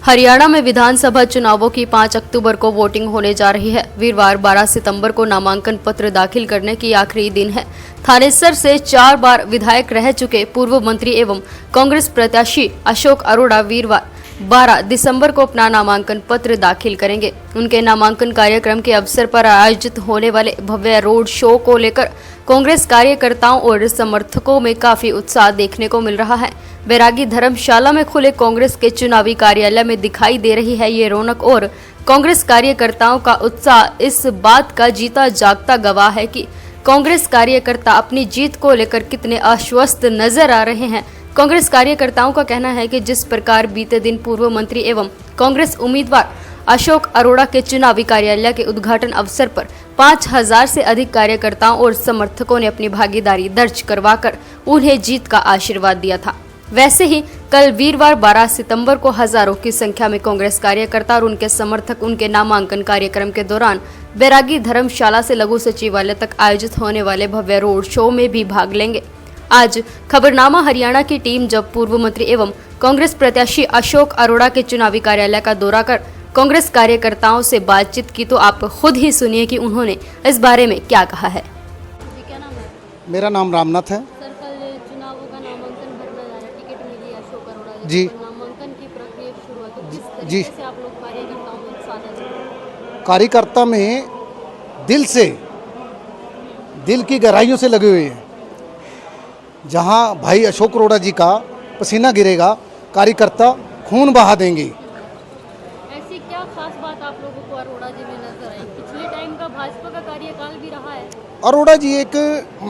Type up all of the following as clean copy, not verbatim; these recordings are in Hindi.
हरियाणा में विधानसभा चुनावों की 5 अक्टूबर को वोटिंग होने जा रही है। वीरवार 12 सितंबर को नामांकन पत्र दाखिल करने की आखिरी दिन है। थानेसर से 4 बार विधायक रह चुके पूर्व मंत्री एवं कांग्रेस प्रत्याशी अशोक अरोड़ा वीरवार 12 दिसंबर को अपना नामांकन पत्र दाखिल करेंगे। उनके नामांकन कार्यक्रम के अवसर पर आयोजित होने वाले भव्य रोड शो को लेकर कांग्रेस कार्यकर्ताओं और समर्थकों में काफी उत्साह देखने को मिल रहा है। बैरागी धर्मशाला में खुले कांग्रेस के चुनावी कार्यालय में दिखाई दे रही है ये रौनक और कांग्रेस कार्यकर्ताओं का उत्साह इस बात का जीता जागता गवाह है कि कांग्रेस कार्यकर्ता अपनी जीत को लेकर कितने आश्वस्त नजर आ रहे हैं। कांग्रेस कार्यकर्ताओं का कहना है कि जिस प्रकार बीते दिन पूर्व मंत्री एवं कांग्रेस उम्मीदवार अशोक अरोड़ा के चुनावी कार्यालय के उद्घाटन अवसर पर 5000 से अधिक कार्यकर्ताओं और समर्थकों ने अपनी भागीदारी दर्ज करवाकर उन्हें जीत का आशीर्वाद दिया था, वैसे ही कल वीरवार 12 सितंबर को हजारों की संख्या में कांग्रेस कार्यकर्ता और उनके समर्थक उनके नामांकन कार्यक्रम के दौरान बैरागी धर्मशाला से लघु सचिवालय तक आयोजित होने वाले भव्य रोड शो में भी भाग लेंगे। आज खबरनामा हरियाणा की टीम जब पूर्व मंत्री एवं कांग्रेस प्रत्याशी अशोक अरोड़ा के चुनावी कार्यालय का दौरा कर कांग्रेस कार्यकर्ताओं से बातचीत की तो आप खुद ही सुनिए कि उन्होंने इस बारे में क्या कहा है। क्या नाम है? मेरा नाम रामनाथ है। सर, कल चुनावों का नामांकन भरना जा रहा है, टिकट मिली है अशोक अरोड़ा जी। नामांकन की प्रक्रिया शुरू है, तो किस जी। तरीके से आप लोग कार्यकर्ताओं में उत्साह है? कार्यकर्ता में दिल की गहराइयों से लगे हुए हैं। जहां भाई अशोक अरोड़ा जी का पसीना गिरेगा, कार्यकर्ता खून बहा देंगे। ऐसी क्या खास बात आप लोगों को अरोड़ा जी में नजर आई? पिछले टाइम का भाजपा का कार्यकाल भी रहा है। अरोड़ा जी एक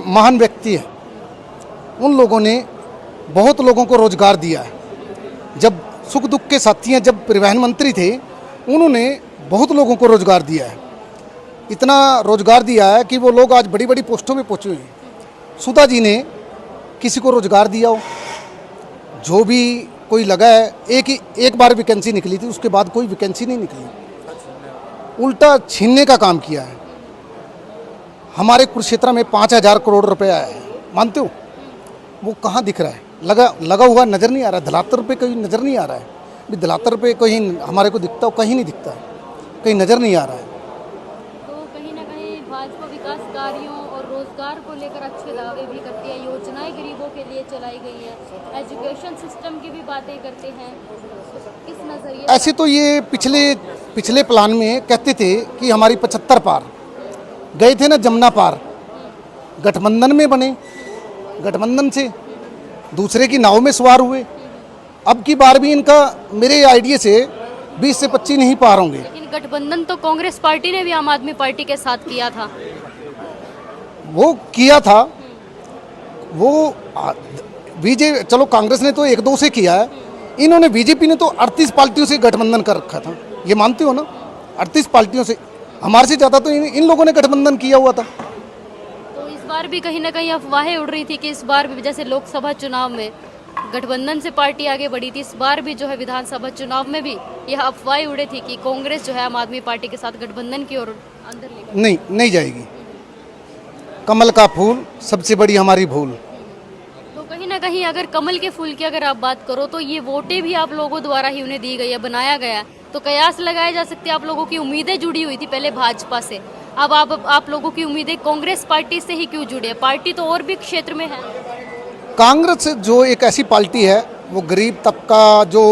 महान व्यक्ति है। उन लोगों ने बहुत लोगों को रोजगार दिया है। जब सुख दुख के साथी हैं, जब परिवहन मंत्री थे, उन्होंने बहुत लोगों को रोजगार दिया है। इतना रोजगार दिया है कि वो लोग आज बड़ी बड़ी पोस्टों में पहुंचे हुए हैं। सुधा जी ने किसी को रोजगार दिया हो, जो भी कोई लगा है, एक बार वैकेंसी निकली थी, उसके बाद कोई वैकेंसी नहीं निकली। उल्टा छीनने का काम किया है। हमारे कुरुक्षेत्र में 5000 करोड़ रुपए आया है, मानते हो? वो कहाँ दिख रहा है? लगा हुआ नज़र नहीं आ रहा है। धलातर पे कहीं नज़र नहीं आ रहा है। भी धलातर पे कहीं हमारे को दिखता हो, कहीं नहीं दिखता है, कहीं नज़र नहीं आ रहा है। तो कहीं ना कहीं भाजपा विकास कार्यों और रोजगार को लेकर अच्छे दावे भी करती है, योजनाएं गरीबों के लिए चलाई गई है, एजुकेशन सिस्टम की भी बातें करते हैं। किस नजरिए ऐसे तो ये पिछले प्लान में कहते थे कि हमारी 75 पार गए थे ना, जमुना पार गठबंधन में बने, गठबंधन से दूसरे की नाव में सवार हुए। अब की बार भी इनका मेरे आइडिया से 20 से 25 नहीं पार होंगे। लेकिन गठबंधन तो कांग्रेस पार्टी ने भी आम आदमी पार्टी के साथ किया था। वो किया था, वो बीजेपी, चलो कांग्रेस ने तो 1-2 से किया है, इन्होंने बीजेपी ने तो 38 पार्टियों से गठबंधन कर रखा था। ये मानते हो ना? 38 पार्टियों से, हमारे से ज़्यादा तो इन लोगों ने गठबंधन किया हुआ था। तो इस बार भी कहीं ना कहीं अफवाहें उड़ रही थी कि इस बार भी जैसे लोकसभा चुनाव में गठबंधन से पार्टी आगे बढ़ी थी, इस बार भी जो है विधानसभा चुनाव में भी यह अफवाहें उड़े थी कि कांग्रेस जो है आम आदमी पार्टी के साथ गठबंधन की ओर अंदर लेकर नहीं जाएगी। कमल का फूल सबसे बड़ी हमारी भूल। तो कहीं ना कहीं अगर कमल के फूल की अगर आप बात करो तो ये वोटें भी आप लोगों द्वारा ही उन्हें दी गई है, बनाया गया है। तो कयास लगाए जा सकते हैं आप लोगों की उम्मीदें जुड़ी हुई थी पहले भाजपा से, अब आप लोगों की उम्मीदें कांग्रेस पार्टी से ही क्यों जुड़ी है? पार्टी तो और भी क्षेत्र में है। कांग्रेस जो एक ऐसी पार्टी है, वो गरीब तबका जो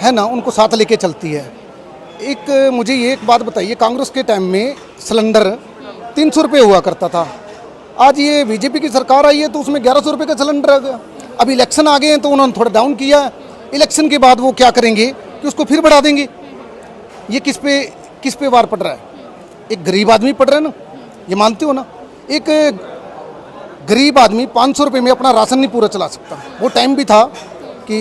है ना, उनको साथ लेके चलती है। मुझे ये एक बात बताइए, कांग्रेस के टाइम में सिलेंडर 300 रुपये हुआ करता था। आज ये बीजेपी की सरकार आई है तो उसमें 1100 रुपये का सिलेंडर आ गया। अब इलेक्शन आ गए हैं तो उन्होंने थोड़ा डाउन किया है। इलेक्शन के बाद वो क्या करेंगे कि उसको फिर बढ़ा देंगे। ये किस पे वार पड़ रहा है? एक गरीब आदमी पड़ रहा है ना, ये मानते हो ना? एक गरीब आदमी 500 रुपये में अपना राशन नहीं पूरा चला सकता। वो टाइम भी था कि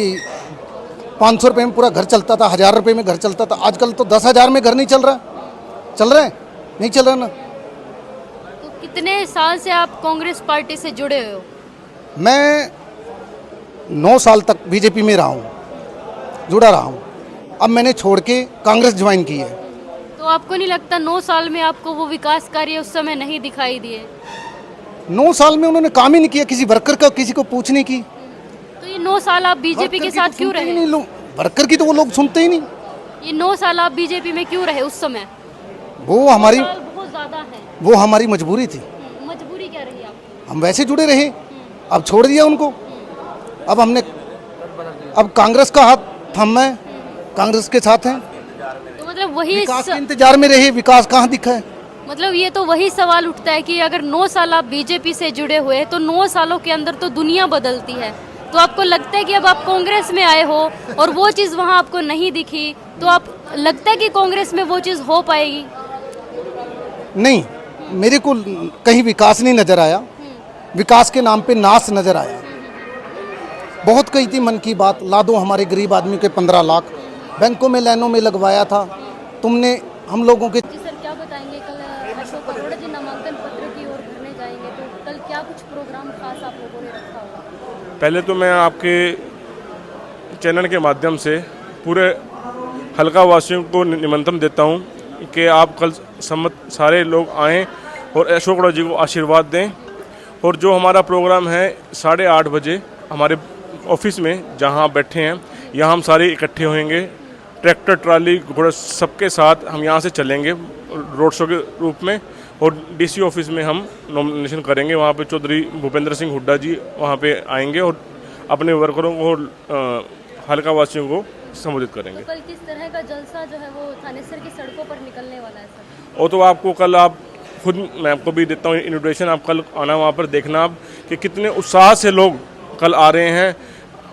500 रुपये में पूरा घर चलता था, 1000 रुपये में घर चलता था। आजकल तो 10,000 में घर नहीं चल रहा है, नहीं चल रहा ना। तो कितने साल से आप कांग्रेस पार्टी से जुड़े हुए हो? मैं 9 साल तक बीजेपी में रहा हूँ, जुड़ा रहा हूँ। अब मैंने छोड़ के कांग्रेस ज्वाइन की है। तो आपको नहीं लगता 9 साल में आपको वो विकास कार्य उस समय नहीं दिखाई दिए? 9 साल में उन्होंने काम ही नहीं किया, किसी वर्कर का किसी को पूछने की। तो ये 9 साल आप बीजेपी के साथ क्यों रहे? वर्कर की तो वो लोग सुनते ही नहीं। ये 9 साल आप बीजेपी में क्यों रहे उस समय? वो हमारी साल बहुत ज्यादा है। वो हमारी मजबूरी थी, मजबूरी क्या रही आपकी? हम वैसे जुड़े रहे, अब छोड़ दिया उनको। अब हमने अब कांग्रेस का हाथ थामा है, कांग्रेस के साथ हैं। तो मतलब वही विकास के इंतजार में रहे, विकास कहाँ दिखा है? मतलब ये तो वही सवाल उठता है कि अगर 9 साल आप बीजेपी से जुड़े हुए तो 9 सालों के अंदर तो दुनिया बदलती है। तो आपको लगता है कि अब आप कांग्रेस में आए हो और वो चीज़ वहाँ आपको नहीं दिखी, तो आप लगता है कि कांग्रेस में वो चीज़ हो पाएगी? नहीं, मेरे को कहीं विकास नहीं नजर आया, विकास के नाम पे नाश नजर आया। बहुत कही थी मन की बात, ला दो हमारे गरीब आदमी के 15 लाख, बैंकों में लाइनों में लगवाया था तुमने हम लोगों के। जी सर, क्या बताएंगे? कल अशोक अरोड़ा जी नामांकन पत्र की ओर भरने जाएंगे, तो कल क्या कुछ प्रोग्राम खास आप लोगों ने रखा होगा? पहले तो मैं आपके चैनल के माध्यम से पूरे हलका वासियों को निमंत्रण देता हूं कि आप कल सारे लोग आएं और अशोक अरोड़ा जी को आशीर्वाद दें। और जो हमारा प्रोग्राम है 8:30 बजे हमारे ऑफिस में जहां बैठे हैं, यहाँ हम सारे इकट्ठे होंगे, ट्रैक्टर ट्राली घोड़ा सबके साथ हम यहाँ से चलेंगे रोड शो के रूप में। और डीसी ऑफिस में हम नॉमिनेशन करेंगे, वहाँ पे चौधरी भूपेंद्र सिंह हुड्डा जी वहाँ पे आएंगे और अपने वर्करों को हल्का वासियों को संबोधित करेंगे। तो कल किस तरह का जलसा जो है वो थानेसर की सड़कों पर निकलने वाला है सर? और तो आपको कल आप खुद, मैं आपको भी देता हूँ इन्विटेशन, आप कल आना वहाँ पर देखना आप कि कितने उत्साह से लोग कल आ रहे हैं।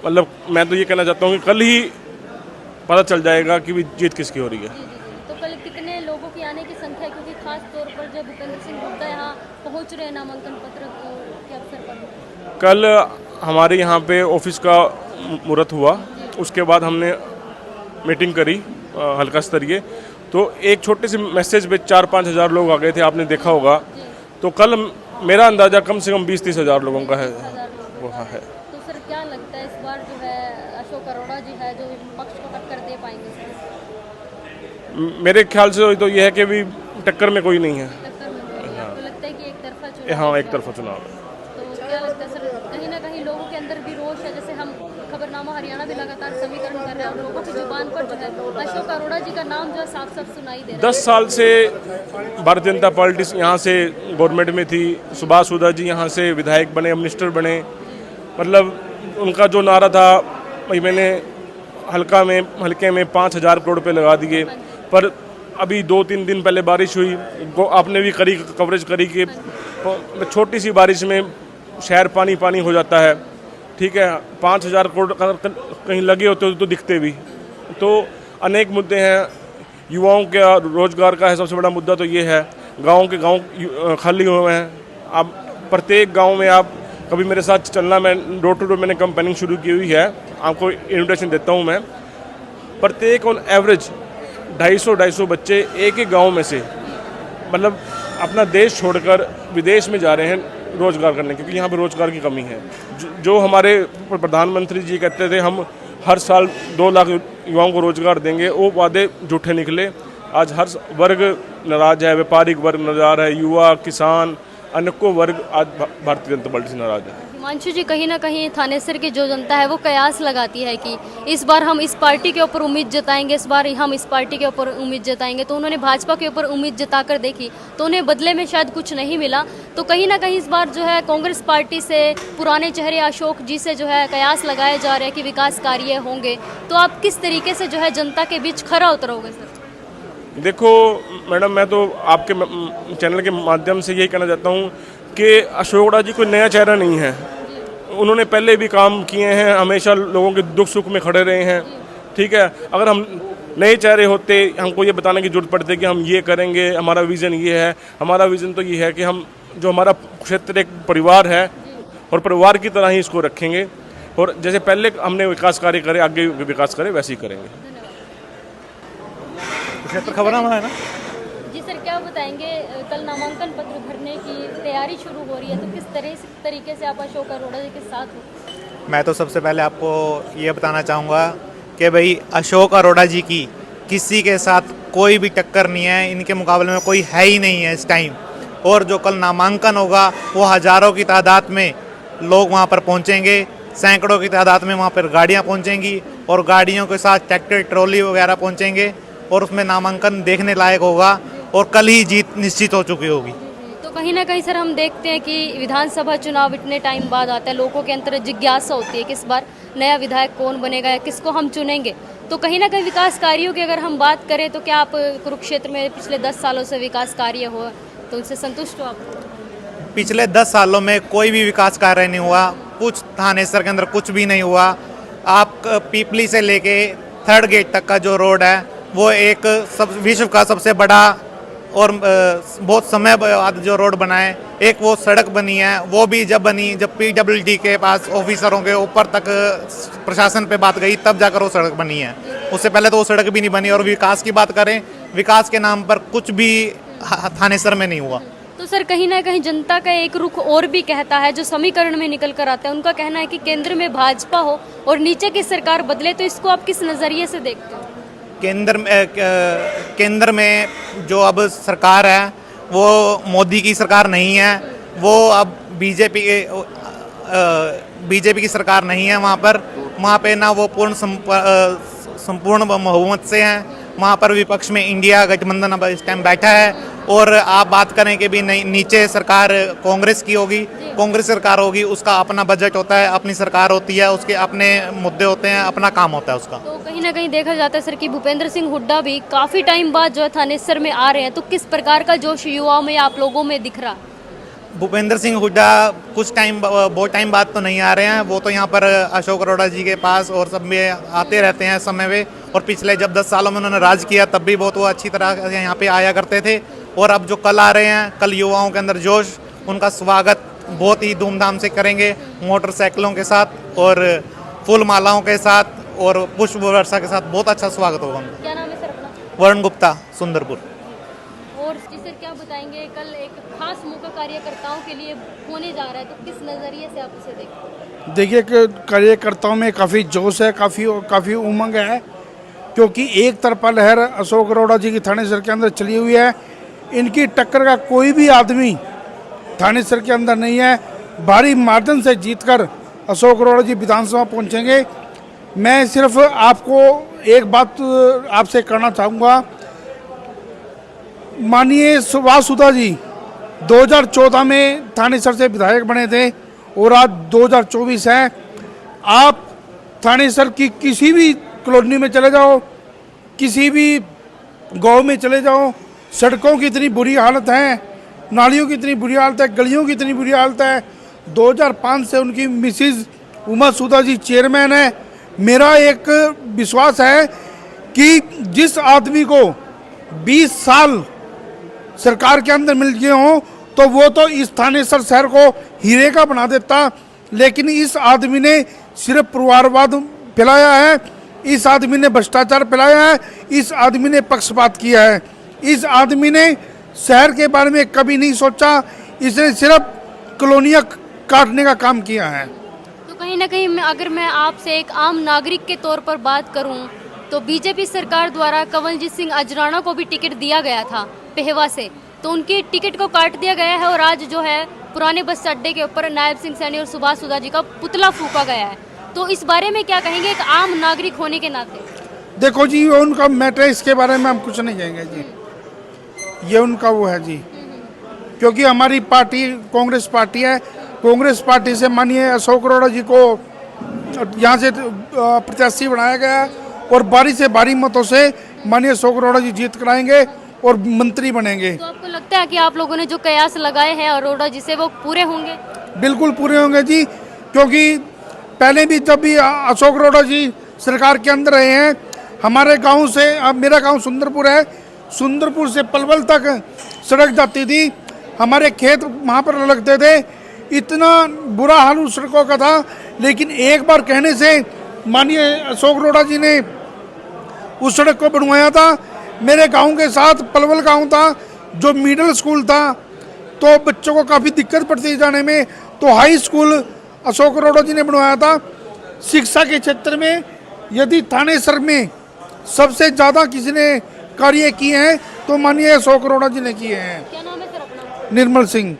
मतलब मैं तो ये कहना चाहता हूँ कि कल ही पता चल जाएगा कि भी जीत किसकी हो रही है। तो कल कितने लोगों की आने की संख्या, क्योंकि खास तौर पर जब भूपेंद्र सिंह हुड्डा यहाँ पहुँच रहे हैं नामांकन पत्र के अवसर पर? कल हमारे यहाँ पे ऑफिस का मुहूर्त हुआ, उसके बाद हमने मीटिंग करी हल्का स्तरीय, तो एक छोटे से मैसेज पे 4-5 हज़ार लोग आ गए थे, आपने देखा होगा। तो कल मेरा अंदाज़ा कम से कम 20-30 हज़ार लोगों का है वो है। तो सर क्या लगता है इस बार जो है अशोक अरोड़ा जी है जो विपक्ष को टक्कर दे पाएंगे सर? मेरे ख्याल से तो ये है कि भी टक्कर में कोई नहीं है। टक्कर में कोई नहीं। आपको लगता है कि एक तरफा चुनाव? हाँ, एक तरफा चुनाव है। तो क्या लगता है सर, कहीं ना कहीं लोगों के अंदर भी रोष है? जैसे हम खबरनामा हरियाणा भी लगातार समीकरण कर रहे हैं और लोगों की जुबान पर जो है अशोक अरोड़ा जी का नाम जो है साफ साफ सुनाई दे रहा है। 10 साल से भारतीय जनता पार्टी यहाँ से गवर्नमेंट में थी, सुभाष हुड्डा जी यहाँ से विधायक बने, मिनिस्टर बने। मतलब उनका जो नारा था, भाई मैंने हल्के में 5,000 करोड़ रुपये लगा दिए। पर अभी 2-3 दिन पहले बारिश हुई, आपने भी कवरेज करी कि छोटी सी बारिश में शहर पानी पानी हो जाता है। ठीक है, 5,000 करोड़ कहीं लगे होते तो दिखते भी। तो अनेक मुद्दे हैं, युवाओं का रोजगार का है सबसे बड़ा मुद्दा। तो ये है, गांव खाली हुए हैं। आप प्रत्येक गांव में आप कभी मेरे साथ चलना, मैं डोर टू डोर मैंने कैंपेनिंग शुरू की हुई है, आपको इन्विटेशन देता हूं मैं। प्रत्येक ऑन एवरेज 250 बच्चे एक एक गांव में से मतलब अपना देश छोड़कर विदेश में जा रहे हैं रोजगार करने, क्योंकि यहाँ पे रोजगार की कमी है। जो हमारे प्रधानमंत्री जी कहते थे हम हर साल 2 लाख युवाओं को रोजगार देंगे, वो वादे झूठे निकले। आज हर वर्ग नाराज है, व्यापारिक वर्ग नाराज है, युवा, किसान, अनेकों वर्ग आज भारतीय जनता पार्टी से नाराज है। हिमांशु जी, कहीं ना कहीं थानेसर की जो जनता है वो कयास लगाती है कि इस बार हम इस पार्टी के ऊपर उम्मीद जताएंगे, इस बार हम इस पार्टी के ऊपर उम्मीद जताएंगे। तो उन्होंने भाजपा के ऊपर उम्मीद जताकर देखी तो उन्हें बदले में शायद कुछ नहीं मिला। तो कहीं ना कहीं इस बार जो है कांग्रेस पार्टी से पुराने चेहरे अशोक जी से जो है कयास लगाए जा रहे हैं कि विकास कार्य होंगे। तो आप किस तरीके से जो है जनता के बीच खरा उतरोगे सर? देखो मैडम, मैं तो आपके चैनल के माध्यम से यही कहना चाहता हूँ कि अशोक अरोड़ा जी कोई नया चेहरा नहीं है। उन्होंने पहले भी काम किए हैं, हमेशा लोगों के दुख सुख में खड़े रहे हैं। ठीक है, अगर हम नए चेहरे होते, हमको ये बताने की जरूरत पड़ती कि हम ये करेंगे, हमारा विज़न ये है। हमारा विज़न तो ये है कि हम जो हमारा क्षेत्र एक परिवार है और परिवार की तरह ही इसको रखेंगे, और जैसे पहले हमने विकास कार्य करे, आगे विकास करे, वैसे ही करेंगे। क्षेत्र खबरनामा है ना जी सर, क्या बताएंगे? कल नामांकन पत्र भरने की तैयारी शुरू हो रही है, तो किस तरीके से आप अशोक अरोड़ा जी के साथ हो? मैं तो सबसे पहले आपको ये बताना चाहूँगा कि भाई अशोक अरोड़ा जी की किसी के साथ कोई भी टक्कर नहीं है, इनके मुकाबले में कोई है ही नहीं है इस टाइम। और जो कल नामांकन होगा वो हज़ारों की तादाद में लोग वहाँ पर पहुँचेंगे, सैकड़ों की तादाद में वहाँ पर गाड़ियाँ पहुँचेंगी। और गाड़ियों के साथ ट्रैक्टर ट्रॉली वगैरह पहुंचेंगे और उसमें नामांकन देखने लायक होगा और कल ही जीत निश्चित हो चुकी होगी। तो कहीं ना कहीं सर हम देखते हैं कि विधानसभा चुनाव इतने टाइम बाद आता है, लोगों के अंदर जिज्ञासा होती है कि इस बार नया विधायक कौन बनेगा या किसको हम चुनेंगे। तो कहीं ना कहीं विकास कार्यों की अगर हम बात करें तो क्या आप कुरुक्षेत्र में पिछले 10 सालों से विकास कार्य हुआ तो उनसे संतुष्ट हो आप? पिछले 10 सालों में कोई भी विकास कार्य नहीं हुआ, कुछ थानेसर के अंदर कुछ भी नहीं हुआ। आप पीपली से लेके 3rd गेट तक का जो रोड है वो एक विश्व का सबसे बड़ा और बहुत समय बाद जो रोड बना है। एक वो सड़क बनी है, वो भी जब बनी जब PWD के पास ऑफिसरों के ऊपर तक प्रशासन पे बात गई तब जाकर वो सड़क बनी है, उससे पहले तो वो सड़क भी नहीं बनी। और विकास की बात करें, विकास के नाम पर कुछ भी थानेसर में नहीं हुआ। तो सर कहीं ना कहीं जनता का एक रुख और भी कहता है, जो समीकरण में निकल कर आता है, उनका कहना है कि केंद्र में भाजपा हो और नीचे की सरकार बदले। तो इसको आप किस नज़रिए से देखते हो? केंद्र में जो अब सरकार है वो मोदी की सरकार नहीं है, वो अब बीजेपी की सरकार नहीं है। वहाँ पे ना वो संपूर्ण बहुमत से हैं, वहाँ पर विपक्ष में इंडिया गठबंधन अब इस टाइम बैठा है। और आप बात करें कि भी नीचे सरकार कांग्रेस की होगी, कांग्रेस सरकार होगी, उसका अपना बजट होता है, अपनी सरकार होती है, उसके अपने मुद्दे होते हैं, अपना काम होता है उसका। तो कहीं ना कहीं देखा जाता है सर कि भूपेंद्र सिंह हुड्डा भी काफ़ी टाइम बाद जो है थानेसर में आ रहे हैं, तो किस प्रकार का जोश युवाओं में आप लोगों में दिख रहा? भूपेंद्र सिंह हुड्डा बहुत टाइम बाद तो नहीं आ रहे हैं, वो तो यहाँ पर अशोक अरोड़ा जी के पास और सब में आते रहते हैं समय में। और पिछले जब 10 सालों में उन्होंने राज किया तब भी बहुत वो अच्छी तरह यहाँ पे आया करते थे। और अब जो कल आ रहे हैं, कल युवाओं के अंदर जोश, उनका स्वागत बहुत ही धूमधाम से करेंगे, मोटरसाइकिलों के साथ और फूल मालाओं के साथ और पुष्प वर्षा के साथ बहुत अच्छा स्वागत होगा उनका। क्या नाम है सर अपना? वरुण गुप्ता, सुंदरपुर। और जी सर क्या बताएंगे, कल एक खास मौका कार्यकर्ताओं के लिए होने जा रहा है, तो किस नज़रिए से आप इसे देखते हैं? देखिए कि कार्यकर्ताओं में काफ़ी जोश है, काफ़ी उमंग है, क्योंकि एक तरफा लहर अशोक अरोड़ा जी की थानेसर के अंदर चली हुई है। इनकी टक्कर का कोई भी आदमी थानेसर के अंदर नहीं है। भारी मार्जिन से जीतकर अशोक अरोड़ा जी विधानसभा पहुंचेंगे। मैं सिर्फ आपको एक बात आपसे करना चाहूँगा, माननीय सुभाष सुधा जी 2014 में थानेसर से विधायक बने थे और आज 2024 है। आप थानेसर की किसी भी कॉलोनी में चले जाओ, किसी भी गांव में चले जाओ, सड़कों की इतनी बुरी हालत है, नालियों की इतनी बुरी हालत है, गलियों की इतनी बुरी हालत है। 2005 से उनकी मिसिज उमा सुधा जी चेयरमैन है। मेरा एक विश्वास है कि जिस आदमी को 20 साल सरकार के अंदर मिल गए हों तो वो तो इस थानेसर शहर को हीरे का बना देता, लेकिन इस आदमी ने सिर्फ परिवारवाद फैलाया है, इस आदमी ने भ्रष्टाचार फैलाया है, इस आदमी ने पक्षपात किया है, इस आदमी ने शहर के बारे में कभी नहीं सोचा, इसने सिर्फ कॉलोनियाँ काटने का काम किया है। तो कहीं ना कहीं अगर मैं आपसे एक आम नागरिक के तौर पर बात करूं तो बीजेपी सरकार द्वारा कंवलजीत सिंह अजराना को भी टिकट दिया गया था पेहवा से, तो उनकी टिकट को काट दिया गया है और आज जो है पुराने बस अड्डे के ऊपर नायब सिंह सैनी और सुभाष सुधा जी का पुतला फूका गया है। तो इस बारे में क्या कहेंगे एक आम नागरिक होने के नाते? देखो जी, ये उनका मैटर, इसके बारे में हम कुछ नहीं कहेंगे जी, ये उनका वो है जी, क्योंकि हमारी पार्टी कांग्रेस पार्टी है। कांग्रेस पार्टी से माननीय अशोक अरोड़ा जी को यहाँ से प्रत्याशी बनाया गया है और बारी से बारी मतों से माननीय अशोक अरोड़ा जी जीत कराएंगे और मंत्री बनेंगे। तो आपको लगता है कि आप लोगों ने जो कयास लगाए हैं अरोड़ा जी से वो पूरे होंगे? बिल्कुल पूरे होंगे जी, क्योंकि पहले भी जब भी अशोक अरोड़ा जी सरकार के अंदर रहे हैं, हमारे गांव से, अब मेरा गांव सुंदरपुर है, सुंदरपुर से पलवल तक सड़क जाती थी, हमारे खेत वहाँ पर लगते थे, इतना बुरा हाल उस सड़कों का था। लेकिन एक बार कहने से माननीय अशोक अरोड़ा जी ने उस सड़क को बनवाया था। मेरे गांव के साथ पलवल गांव था जो मिडिल स्कूल था, तो बच्चों को काफ़ी दिक्कत पड़ती जाने में, तो हाई स्कूल अशोक अरोड़ा जी ने बनवाया था। शिक्षा के क्षेत्र में यदि थानेसर में सबसे ज़्यादा किसी ने कार्य किए हैं तो माननीय अशोक अरोड़ा जी ने किए हैं। क्या नाम है सर अपना? निर्मल सिंह।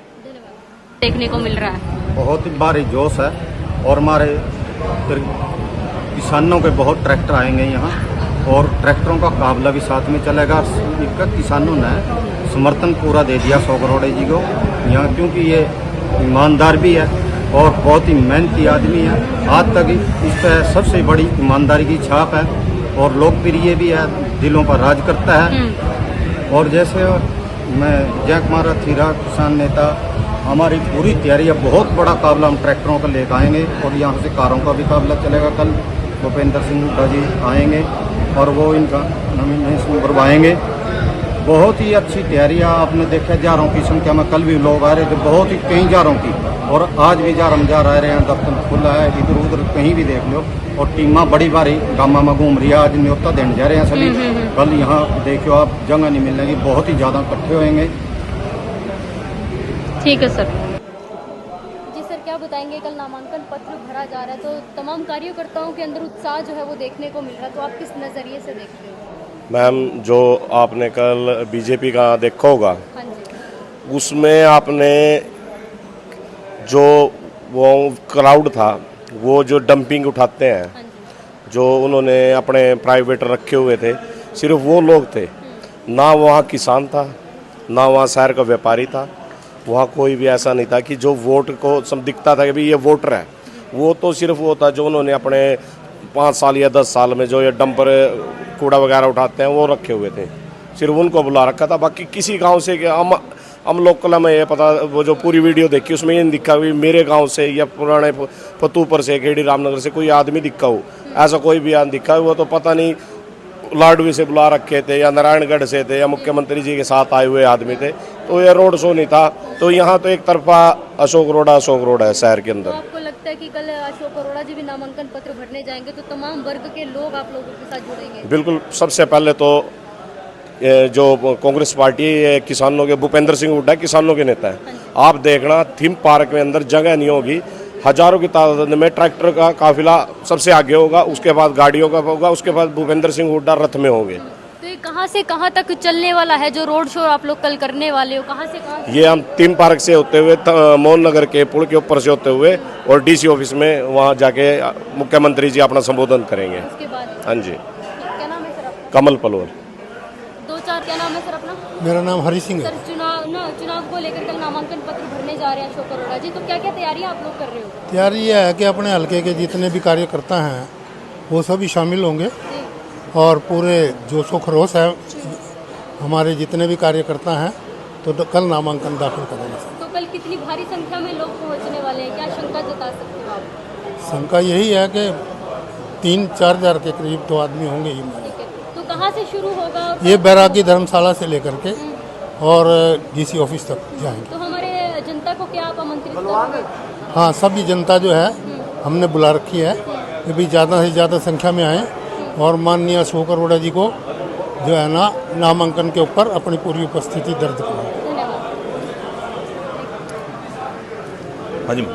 देखने को मिल रहा है बहुत ही भारी जोश है और हमारे किसानों के बहुत ट्रैक्टर आएंगे यहाँ और ट्रैक्टरों का काफिला भी साथ में चलेगा। इनका किसानों ने समर्थन पूरा दे दिया 100 करोड़ जी को यहाँ, क्योंकि ये ईमानदार भी है और बहुत ही मेहनती आदमी है। आज तक इस पर सबसे बड़ी ईमानदारी की छाप है और लोकप्रिय भी है, दिलों पर राज करता है। और जैसे मैं जय कुमार थीरा किसान नेता, हमारी पूरी तैयारी है, बहुत बड़ा काफिला हम ट्रैक्टरों का लेकर आएंगे और यहाँ से कारों का भी काफिला चलेगा। कल भूपेंद्र सिंह हुड्डा जी आएंगे और वो इनका नॉमिनेशन करवाएंगे। बहुत ही अच्छी तैयारी है। आपने देखा हजारों की संख्या में कल भी लोग आ रहे थे, बहुत ही कई हजारों की, और आज भी हजार आ रहे हैं। दफ्तर खुला है, इधर उधर कहीं भी देख लो, और टीमां बड़ी बारी गामा में घूम रही है। आज न्योता देने जा रहे हैं सभी। कल यहाँ देखियो आप, जगह नहीं मिलने की, बहुत ही ज़्यादा इकट्ठे होंगे। ठीक है सर। जी सर, क्या बताएंगे, कल नामांकन पत्र भरा जा रहा है तो तमाम कार्यकर्ताओं के अंदर उत्साह जो है वो देखने को मिल रहा है, तो आप किस नज़रिए से देखते हो? मैम, जो आपने कल बीजेपी का देखा होगा, हाँ जी, उसमें आपने जो वो क्राउड था, वो जो डंपिंग उठाते हैं, हाँ जी, जो उन्होंने अपने प्राइवेट रखे हुए थे, सिर्फ वो लोग थे। ना वहाँ किसान था, ना वहाँ शहर का व्यापारी था, वहाँ कोई भी ऐसा नहीं था कि जो वोट को सब दिखता था कि भाई ये वोटर है। वो तो सिर्फ वो था जो उन्होंने अपने 5 साल या 10 साल में जो ये डंपर कूड़ा वगैरह उठाते हैं वो रखे हुए थे, सिर्फ उनको बुला रखा था। बाकी किसी गांव से कि हम लोकल में ये पता, वो जो पूरी वीडियो देखी उसमें ये नहीं दिखा कि मेरे गांव से या पुराने फतूपुर से, केडी रामनगर से कोई आदमी दिखा हो। ऐसा कोई भी आदमी दिखा, वो तो पता नहीं लाडवी से बुला रखे थे या नारायणगढ़ से थे या मुख्यमंत्री जी के साथ आए हुए आदमी थे। तो ये रोड शो नहीं था। तो यहाँ तो एक तरफा अशोक रोड है शहर के तो अंदर। आपको लगता है कि कल अशोक अरोड़ा जी भी नामांकन पत्र भरने जाएंगे तो तमाम वर्ग के लोग आप लोगों के साथ जुड़ेंगे? बिल्कुल। सबसे पहले तो ये जो कांग्रेस पार्टी है, किसानों के, भूपेंद्र सिंह हुड्डा किसानों के नेता है। आप देखना, थीम पार्क में अंदर जगह नहीं होगी, हजारों की तादाद में ट्रैक्टर का काफिला सबसे आगे होगा, उसके बाद गाड़ियों का होगा, उसके बाद भूपेंद्र सिंह हुड्डा रथ में होंगे। तो ये कहाँ से कहाँ तक चलने वाला है जो रोड शो आप लोग कल करने वाले हो? कहाँ से कहाँ? ये हम थीम पार्क से होते हुए, मोहन नगर के पुल के ऊपर से होते हुए और डीसी ऑफिस में वहाँ जाके मुख्यमंत्री जी अपना संबोधन करेंगे। उसके बाद? हाँ जी। क्या नाम है सर आपका? कमल पलवल। क्या नाम है सर अपना? मेरा नाम हरी सिंह है। सर, चुनाव को लेकर कल नामांकन पत्र भरने जा रहे हैं अशोक अरोड़ा जी, तो क्या क्या तैयारियां आप लोग कर रहे हो? तैयारी यह है कि अपने हल्के के जितने भी कार्यकर्ता हैं वो सभी शामिल होंगे और पूरे जोशो खरोश है हमारे जितने भी कार्यकर्ता हैं, तो कल नामांकन दाखिल करेंगे। तो कल कितनी भारी संख्या में लोग पहुंचने वाले हैं, क्या शंका जता सकते हो आप? शंका यही है कि 3-4 हज़ार के करीब तो आदमी होंगे ही। ठीक है, तो कहाँ से शुरू होगा? ये बैरागी धर्मशाला से लेकर के और डीसी ऑफिस तक जाएंगे। तो हमारे जनता को क्या आप आमंत्रित करोगे? हाँ, सभी जनता जो है हमने बुला रखी है कि भाई ज़्यादा से ज़्यादा संख्या में आए और माननीय अशोक अरोड़ा जी को जो है ना नामांकन के ऊपर अपनी पूरी उपस्थिति दर्ज करें। धन्यवाद। हाँ जी,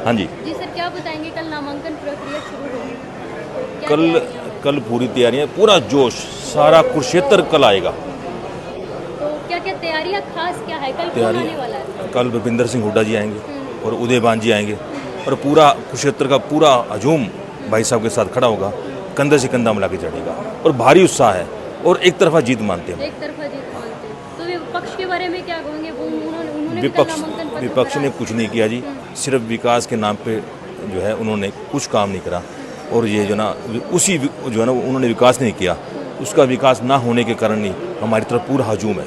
हाँ जी। जी सर, क्या बताएंगे, कल नामांकन प्रक्रिया शुरू होगी? क्या कल तैयारी है? कल पूरी तैयारियां, पूरा जोश, सारा कुरुक्षेत्र कल आएगा। तो क्या क्या तैयारियां खास क्या है? कल कौन तैयारी आने वाला है? कल भूपेंद्र सिंह हुड्डा जी आएंगे और उदयभान जी आएंगे और पूरा कुरुक्षेत्र का पूरा हजूम भाई साहब के साथ खड़ा होगा, कंधे से कंधा मिला के चढ़ेगा और भारी उत्साह है और एक तरफा जीत मानते हैं। एक तरफा जीत मानते हैं। तो विपक्ष के बारे में क्या कहेंगे? वो उन्होंने भी कल नामांकन पत्र विपक्ष भरा ने है। कुछ नहीं किया जी, सिर्फ विकास के नाम पे जो है उन्होंने कुछ काम नहीं करा। और ये जो ना उसी जो है ना उन्होंने विकास नहीं किया, उसका विकास ना होने के कारण ही हमारी तरफ पूरा हजूम है।